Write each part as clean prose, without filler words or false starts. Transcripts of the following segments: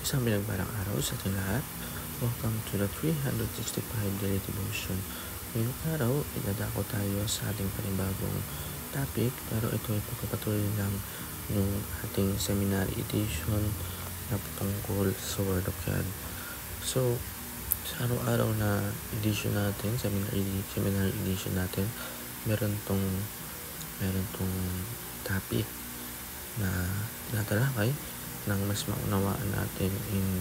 Isang pinagbalang araw sa ating lahat. Welcome to the 365 Daily Devotion. Ngayong araw, idadako tayo sa ating panibagong topic, pero ito ay pagpapatuloy lang yung ating seminary edition na tungkol sa Word of God. So, sa araw-araw na edition natin, seminary edition natin, meron tong topic na tinatalakay nang mas maunawaan natin in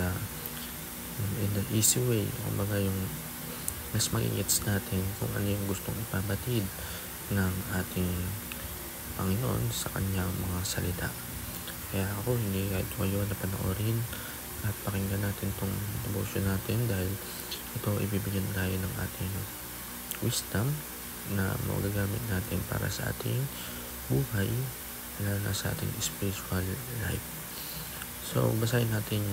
the easy way, kumbaga yung mas magigets natin kung ano yung gustong ipabatid ng ating Panginoon sa kanyang mga salita. Kaya ako hindi kahit kayo na panoorin at pakinggan natin tong devotion natin, dahil ito ibibigyan tayo ng ating wisdom na magagamit natin para sa ating buhay, lalo na sa ating spiritual life. So, basahin natin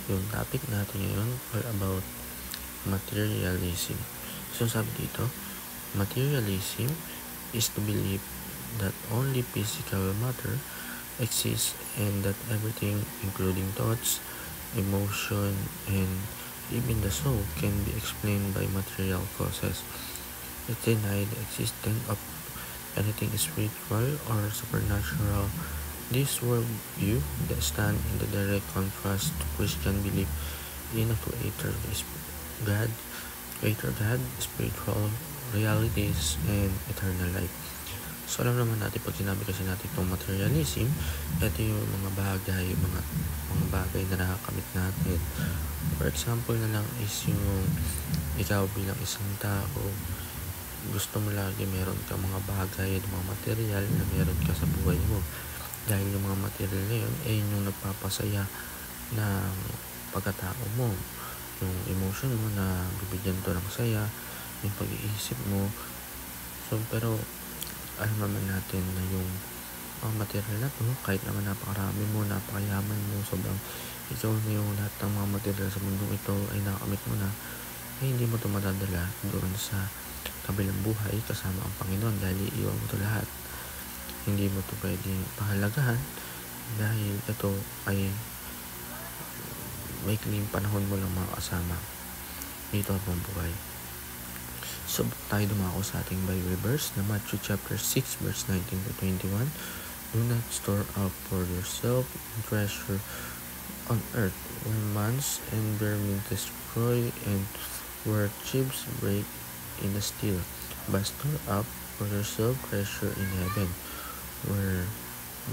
yung topic natin ngayon, all about materialism. So, sabi dito, materialism is the belief that only physical matter exists and that everything, including thoughts, emotion, and even the soul, can be explained by material causes. It denies the existence of anything spiritual or supernatural. This worldview that stands in the direct contrast to Christian belief in a creator God, spiritual realities, and eternal life. So, alam naman natin, pag sinabi kasi natin itong materialism, ito yung mga bagay na nakakamit natin. For example na lang is yung ikaw bilang isang tao, gusto mo lagi meron ka mga bagay, mga material na meron ka sa buhay mo. Dahil yung mga material na yun ay yung nagpapasaya ng pagkatao mo, yung emotion mo na bibigyan to ng saya, yung pag-iisip mo. So, pero alam naman natin na yung mga material na to, kahit naman napakarami mo, napakayaman mo, sobrang ikaw na yung lahat ng mga material sa mundong ito ay nakamit mo na, eh hindi mo to madadala doon sa kabilang buhay kasama ang Panginoon, dahil iiwan mo to lahat. Hindi mo to pwedeng pahalagahan dahil ito ay may maikling panahon mo lang makakasama dito habang buhay. So, tayo dumako sa ating Bible verse na Matthew chapter 6 verse 19 to 21. Do not store up for yourself treasure on earth, where moths and vermin destroy and where thieves break in the steal, but store up for yourself treasure in heaven, where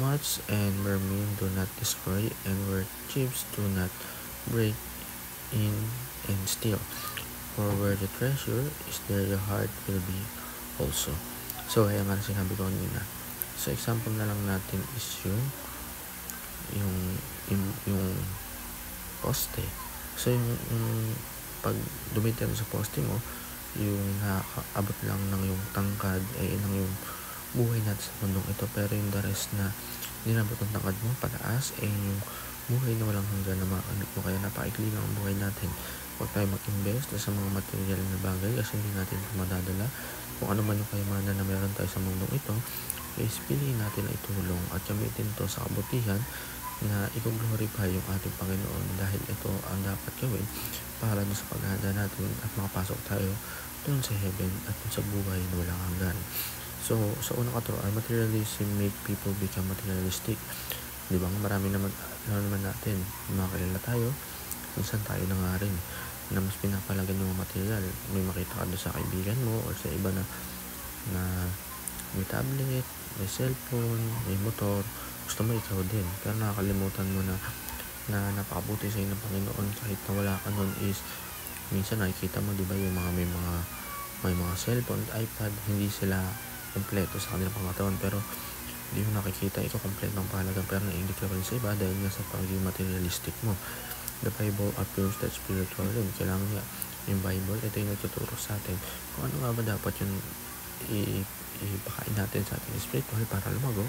moths and vermin do not destroy and where thieves do not break in and steal. For where the treasure is, there your heart will be also. So, kaya nga sinabi ko kanina. So, example na lang natin is yung poste. So, yung pag dumitin sa poste mo, yung nakakaabot lang ng yung tangkad ay lang yung buhay natin sa mundong ito, pero yung the rest na ninabot ng tangkad mo pataas ay yung buhay na walang hanggan na makakamit mo. Kaya napaikli lang ang buhay natin. Huwag tayo mag-invest sa mga material na bagay kasi hindi natin ito madadala. Kung ano man yung kayamanan na meron tayo sa mundong ito, is piliin natin na itulong at gamitin ito sa kabutihan na i-glorify yung ating Panginoon, dahil ito ang dapat gawin para sa paghahanda natin at makapasok tayo doon sa heaven at doon sa buhay na walang hanggan. So, sa unang katuroan, materialism make people become materialistic. Di ba? Marami naman natin, makakilala tayo, minsan tayo na nga rin, na mas pinapalagan yung material. May makita ka doon sa kaibigan mo or sa iba na may tablet, may cellphone, may motor, gusto mo ikaw din. Pero nakakalimutan mo na napakabuti sa inyo ng Panginoon kahit na wala ka nun is minsan nakikita mo, di ba, yung may mga cellphone at iPad, hindi sila kompleto sa kanilang pangatawan, pero hindi mo nakikita ito kompleto ng pahalagan, pero nainggit ka pa rin sa iba dahil nga sa pagiging materialistic mo. The Bible affirms that spiritual realm. Kailangan niya yung Bible, ito yung nagtuturo sa atin kung ano nga ba dapat yung ipakain natin sa ating spiritual para lumago.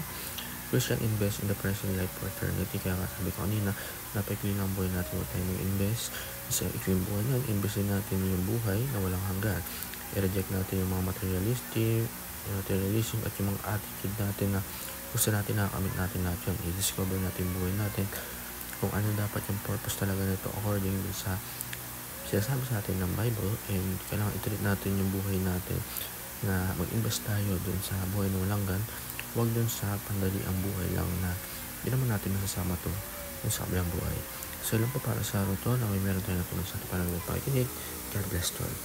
Christian invest in the present life for eternity. Kaya nga sabi ko kanina, napikli ng buhay natin, huwag tayo mag-invest sa ikling buhay natin. Investin natin yung buhay na walang hanggan. I-reject natin yung mga materialism at yung mga attitude natin na gusto natin, nakakamit natin lahat yun. I-discover natin buhay natin kung ano dapat yung purpose talaga nito according din sa sinasabi sa atin ng Bible, and kailangan i-treat natin yung buhay natin na mag-invest tayo dun sa buhay ng walang hanggan, huwag dun sa pandaliang buhay lang na hindi naman natin masasama to dun sa kabilang buhay. So, yun lang po para sa araw to na may meron tayo natunan sa ating panagpapakikinig. God bless to all.